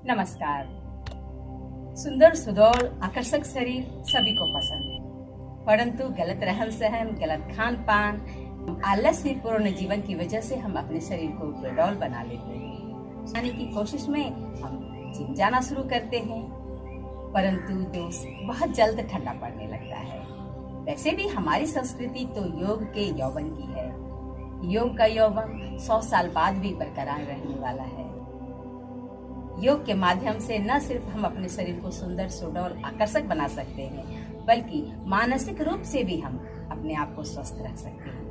नमस्कार। सुंदर सुडौल आकर्षक शरीर सभी को पसंद है, परंतु गलत रहन सहन, गलत खान पान, आलस्यपूर्ण जीवन की वजह से हम अपने शरीर को बेडौल बना लेते हैं। जाने की कोशिश में हम जिम जाना शुरू करते हैं, परंतु जो बहुत जल्द ठंडा पड़ने लगता है। वैसे भी हमारी संस्कृति तो योग के यौवन की है। योग का यौवन 100 साल बाद भी बरकरार रहने वाला है। योग के माध्यम से न सिर्फ हम अपने शरीर को सुंदर सुडौल आकर्षक बना सकते हैं, बल्कि मानसिक रूप से भी हम अपने आप को स्वस्थ रख सकते हैं।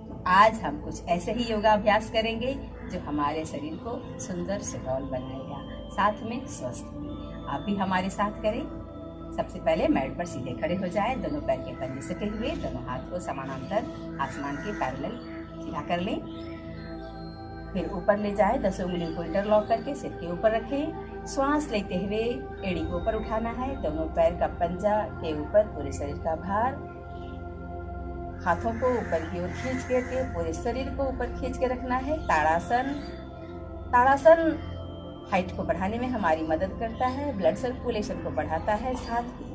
तो आज हम कुछ ऐसे ही योगाभ्यास करेंगे जो हमारे शरीर को सुंदर सुडौल बनाएगा, साथ में स्वस्थ भी। आप भी हमारे साथ करें। सबसे पहले मैट पर सीधे खड़े हो जाएं, दोनों पैर के पंजे सटे हुए, दोनों हाथ को समानांतर आसमान के पैरेलल सीधा कर लें। फिर ऊपर ले जाए, 10 उंगलियों को इंटरलॉक करके सिर के ऊपर रखें। श्वास लेते हुए एड़ी को ऊपर उठाना है, दोनों पैर का पंजा के ऊपर पूरे शरीर का भार, हाथों को ऊपर की ओर खींच करके पूरे शरीर को ऊपर खींच के रखना है। ताड़ासन। ताड़ासन हाइट को बढ़ाने में हमारी मदद करता है, ब्लड सर्कुलेशन को बढ़ाता है, साथ ही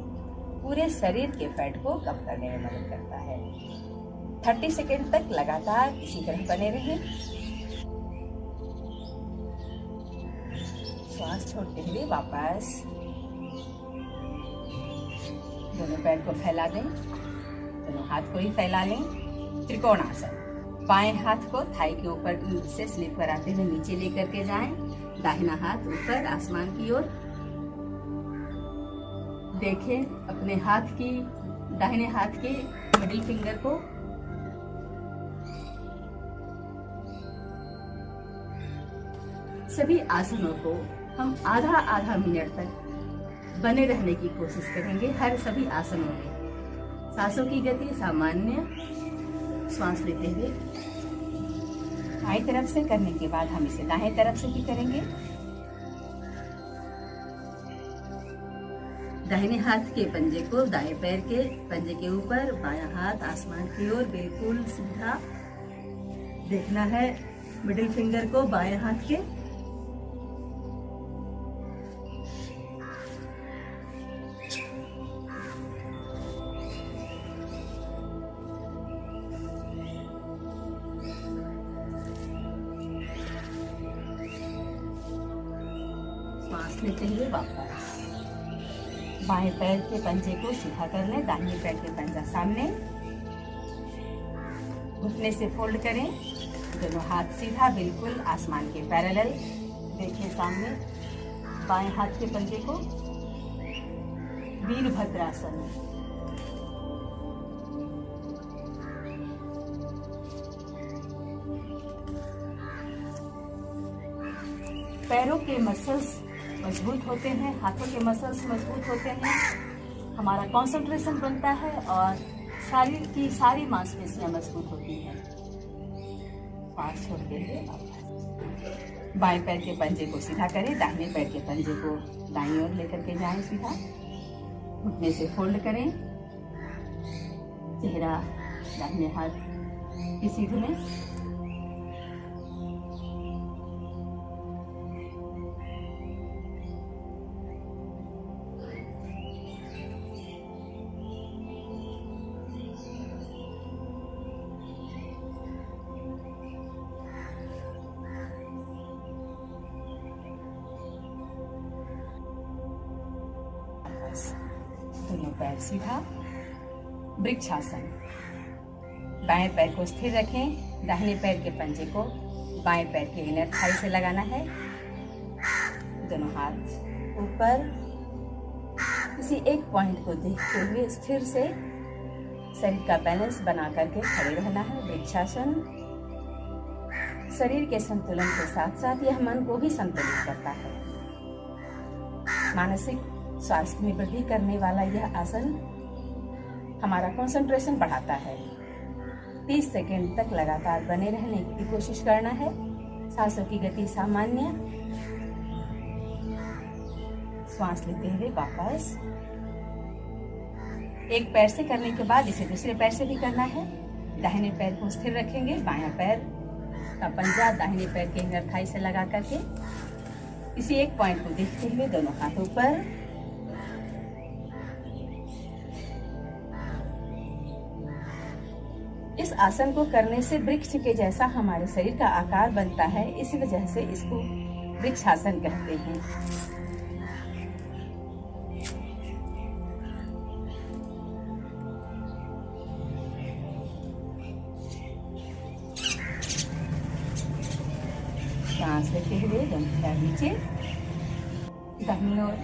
पूरे शरीर के फैट को कम करने में मदद करता है। 30 सेकेंड तक लगातार इसी तरह बने रहें। श्वास छोड़ते हुए वापस दोनों पैर को फैला दें, दोनों हाथ को ही फैला लें। त्रिकोणासन। बाएं हाथ को थाई के ऊपर से स्लिप कराते हुए नीचे लेकर के जाएं, दाहिना हाथ ऊपर आसमान की ओर। देखें अपने हाथ की, दाहिने हाथ के मिडिल फिंगर को सभी आसनों को हम आधा मिनट तक बने रहने की कोशिश करेंगे। हर सभी आसनों में सांसों की गति सामान्य, श्वास लेते हुए बाईं तरफ से करने के बाद हम इसे दाएं तरफ से भी करेंगे। दाहिने हाथ के पंजे को दाएं पैर के पंजे के ऊपर, बायां हाथ आसमान की ओर बिल्कुल सीधा। देखना है मिडिल फिंगर को बाएं हाथ के। सांस लेते हुए वापस बाएं पैर के पंजे को सीधा कर लें, दाहिने पैर के पंजा सामने, घुटने से फोल्ड करें, दोनों हाथ सीधा बिल्कुल आसमान के पैरेलल। देखें सामने बाएं हाथ के पंजे को। वीरभद्रासन। पैरों के मसल्स मजबूत होते हैं, हाथों के मसल्स मजबूत होते हैं, हमारा कंसंट्रेशन बनता है और शरीर की सारी मांसपेशियां मजबूत होती हैं। सांस छोड़ते हुए बाएं पैर के पंजे को सीधा करें, दाहिने पैर के पंजे को दाईं ओर लेकर के जाएं सीधा, घुटने से फोल्ड करें, चेहरा दाहिने हाथ की सीध में। दोनों पैर सीधा। वृक्षासन। बाएं पैर को स्थिर रखें, दाहिने पैर के पंजे को बाएं पैर के इनर थाई से लगाना है, दोनों हाथ ऊपर। किसी एक पॉइंट को देखते हुए स्थिर से शरीर का बैलेंस बना करके खड़े रहना है। वृक्षासन शरीर के संतुलन के साथ साथ यह मन को भी संतुलित करता है। मानसिक स्वास्थ्य में वृद्धि करने वाला यह आसन हमारा कंसंट्रेशन बढ़ाता है। 30 सेकेंड तक लगातार बने रहने की कोशिश करना है। सांसों की गति सामान्य, श्वास लेते हुए वापस। एक पैर से करने के बाद इसे दूसरे पैर से भी करना है। दाहिने पैर को स्थिर रखेंगे, बायां पैर का पंजा दाहिने पैर के इनर थाई से लगा करके इसी एक पॉइंट को देखते हुए दोनों हाथों पर इस आसन को करने से वृक्ष के जैसा हमारे शरीर का आकार बनता है, इस वजह से इसको वृक्षासन कहते हैं। सांस लेते हुए दोनों पैर नीचे, दाहिनी ओर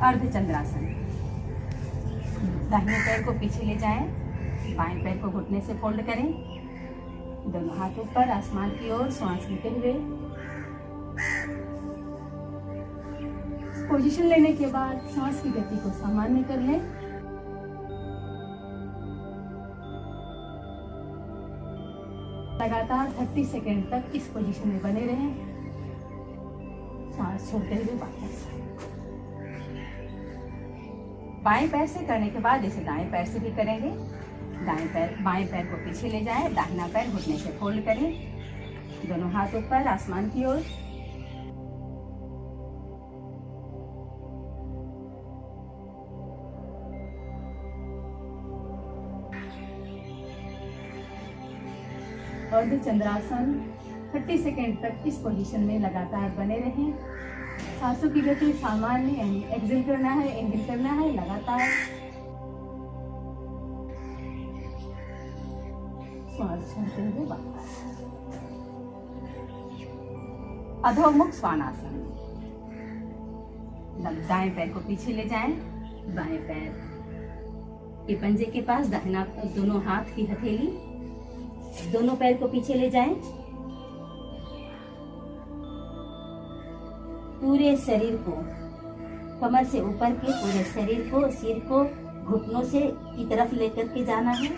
अर्धचंद्रासन। दाहिने पैर को पीछे ले जाएं, बाएं पैर को घुटने से फोल्ड करें, दोनों हाथ ऊपर आसमान की ओर सांस लेते हुए। पोजीशन लेने के बाद सांस की गति को सामान्य कर लें। लगातार 30 सेकेंड तक इस पोजीशन में बने रहें, सांस छोड़ते हुए वापस। बाएं पैर से करने के बाद इसे दाएं पैर से भी करेंगे। बाएं पैर को पीछे ले जाएं, दाहिना पैर घुटने से फोल्ड करें, दोनों हाथ ऊपर आसमान की ओर। अर्धचंद्रासन 30 सेकेंड तक इस पोजीशन में लगातार बने रहें। सांसों की गति सामान्य, यानी एक्सेल करना है, इनहेल करना है लगातार। सांस छोड़ते हुए वापस। अधोमुख स्वानासन। दाएं पैर को पीछे ले जाएं, बाएं पैर के पंजे के पास दाहिना, दोनों हाथ की हथेली, दोनों पैर को पीछे ले जाएं। पूरे शरीर को, कमर से ऊपर के पूरे शरीर को, सिर को घुटनों से की तरफ लेकर के जाना है।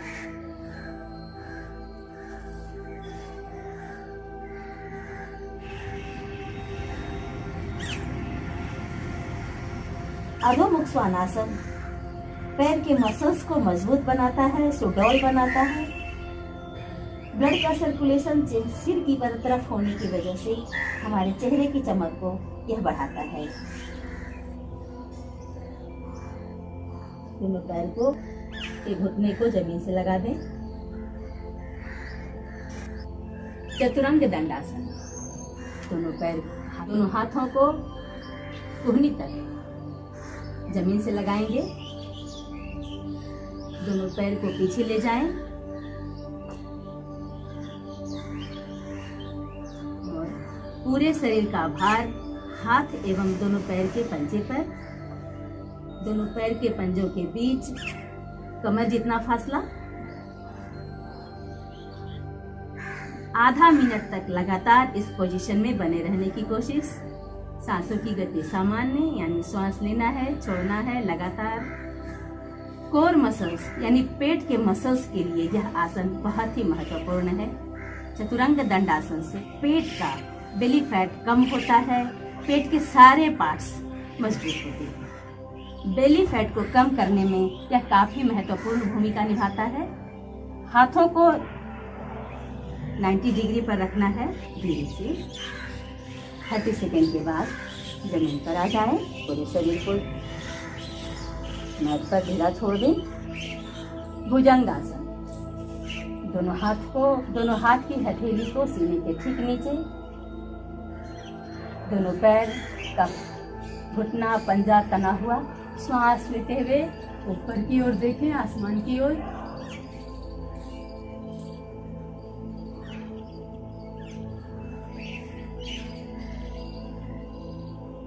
अधोमुख स्वानासन पैर के मसल्स को मजबूत बनाता है, सुडौल बनाता है। ब्लड का सर्कुलेशन सिर की तरफ होने की वजह से हमारे चेहरे की चमक को यह बढ़ाता है। दोनों पैर को, एक घुटने को जमीन से लगा दें। चतुरंग दंडासन। दोनों हाथों को कुहनी तक जमीन से लगाएंगे, दोनों पैर को पीछे ले जाएं और पूरे शरीर का भार हाथ एवं दोनों पैर के पंजे पर, दोनों पैर के पंजों के बीच कमर जितना फासला। आधा मिनट तक लगातार इस पोजीशन में बने रहने की कोशिश। सांसों की गति सामान्य, यानी सांस लेना है, छोड़ना है लगातार। कोर मसल्स यानी पेट के मसल्स के लिए यह आसन बहुत ही महत्वपूर्ण है। चतुरंग दंडासन से पेट का बेली फैट कम होता है, पेट के सारे पार्ट्स मजबूत होते हैं। बेली फैट को कम करने में यह काफी महत्वपूर्ण भूमिका निभाता है। हाथों को 90 डिग्री पर रखना है। धीरे से 30 सेकेंड के बाद जमीन पर आ जाएं, पूरे शरीर को मैट पर ढीला छोड़ दें। भुजंगासन। दोनों हाथ की हथेली को सीने के ठीक नीचे, दोनों पैर का घुटना पंजा तना हुआ। श्वास लेते हुए ऊपर की ओर देखें, आसमान की ओर।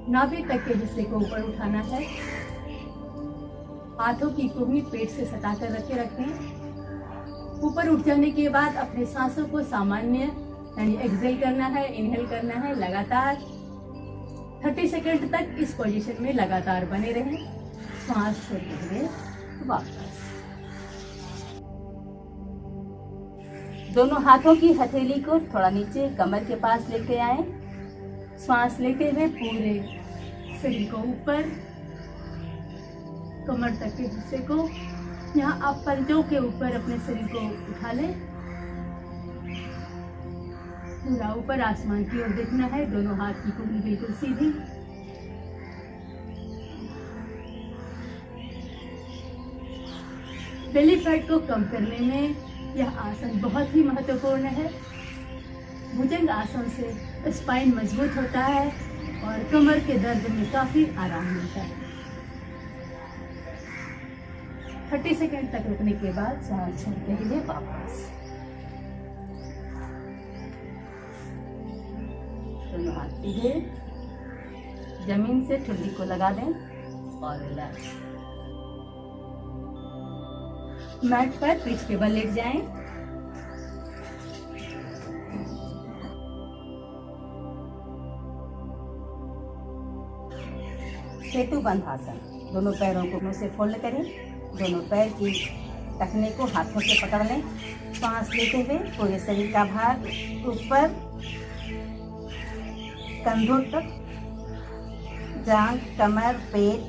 नाभि तक के हिस्से को ऊपर उठाना है। हाथों की कुहनी पेट से सटाकर रखें। ऊपर उठ जाने के बाद अपने सांसों को सामान्य, यानी एक्सेल करना है, इनहेल करना है लगातार। 30 सेकंड तक इस पोजीशन में लगातार बने रहें। सांस छोड़ते हुए वापस। दोनों हाथों की हथेली को थोड़ा नीचे कमर के पास लेके आए। सांस लेते हुए पूरे शरीर को ऊपर, कमर तक के हिस्से को, यहाँ आप पंजों के ऊपर अपने शरीर को उठा लें। पूरा ऊपर आसमान की ओर देखना है। दोनों हाथ की कुंडली बिल्कुल सीधी। बेली फैट को कम करने में यह आसन बहुत ही महत्वपूर्ण है। भुजंग आसन से स्पाइन मजबूत होता है और कमर के दर्द में काफी आराम मिलता है। 30 सेकंड तक रुकने के बाद सांस छोड़ते हुए वापस। दोनों हाथ सीधे जमीन से ठुड्डी को लगा दें और रिलैक्स। मैट पर पीठ के बल लेट जाएं। सेतु बंध आसन। दोनों पैरों को मुंह से फोल्ड करें। दोनों पैर की टखने को हाथों से पकड़ लें। सांस लेते हुए पूरे शरीर का भार ऊपर कंधों तक, जांघ, कमर, पेट,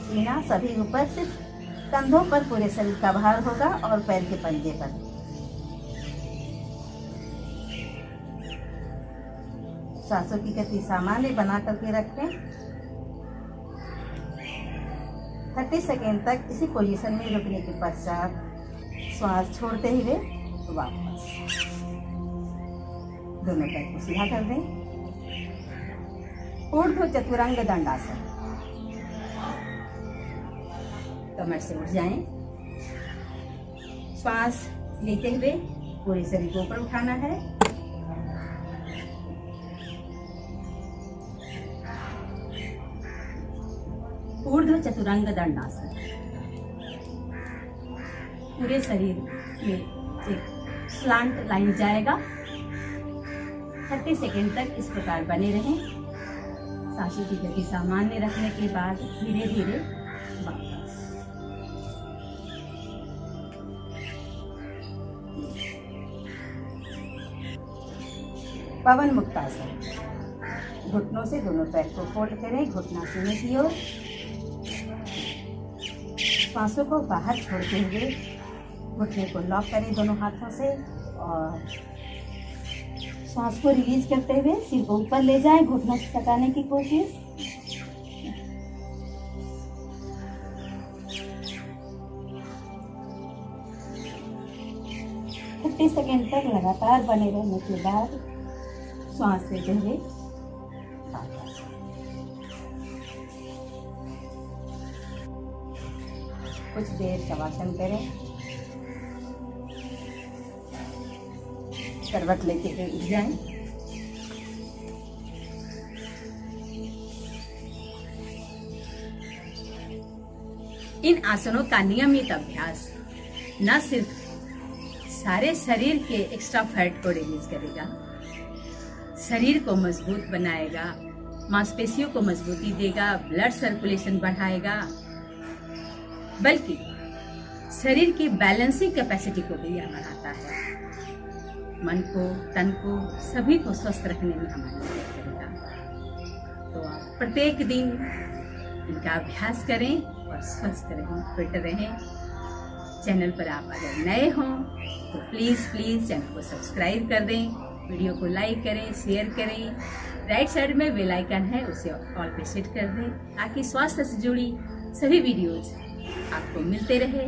सीना सभी ऊपर। सिर्फ कंधों पर पूरे शरीर का भार होगा और पैर के पंजे पर। सांसों की गति सामान्य बना करके रखें। 30 सेकेंड तक इसी पोजीशन में रुकने के पश्चात श्वास छोड़ते हुए वापस। दोनों पैर को सीधा कर दें। ऊर्ध्व चतुरंग दंडासन। कमर से उठ जाएं। श्वास लेते हुए पूरे शरीर को ऊपर उठाना है। ऊर्ध्व चतुरंग दंडासन। पूरे शरीर में एक स्लांट लाइन जाएगा। 30 सेकेंड तक इस प्रकार बने रहें। सांसों की गति सामान्य रखने के बाद धीरे धीरे वापस। पवन मुक्तासन। घुटनों से दोनों पैर को फोल्ड करें, घुटना सीने की ओर। सांसों को बाहर छोड़ते हुए घुटने को लॉक करें दोनों हाथों से और सांस को रिलीज करते हुए सिर को ऊपर ले जाएं। घुटनों से सटाने की कोशिश। थर्टी सेकेंड तक लगातार बने रहने के बाद श्वास लेते हुए कुछ देर शवासन करें। करवट लेते हुए उठ जाएं। इन आसनों का नियमित अभ्यास न सिर्फ सारे शरीर के एक्स्ट्रा फैट को रिलीज करेगा, शरीर को मजबूत बनाएगा, मांसपेशियों को मजबूती देगा, ब्लड सर्कुलेशन बढ़ाएगा, बल्कि शरीर की बैलेंसिंग कैपेसिटी को भी यह बढ़ाता है। मन को, तन को, सभी को स्वस्थ रखने में हमारी मदद करेगा। तो आप प्रत्येक दिन इनका अभ्यास करें और स्वस्थ रहें, फिट रहें। चैनल पर आप अगर नए हों तो प्लीज़ चैनल को सब्सक्राइब कर दें, वीडियो को लाइक करें, शेयर करें। राइट साइड में बेल आइकन है, उसे ऑल पे सेट कर दें ताकि स्वास्थ्य से जुड़ी सभी वीडियोज आपको मिलते रहे।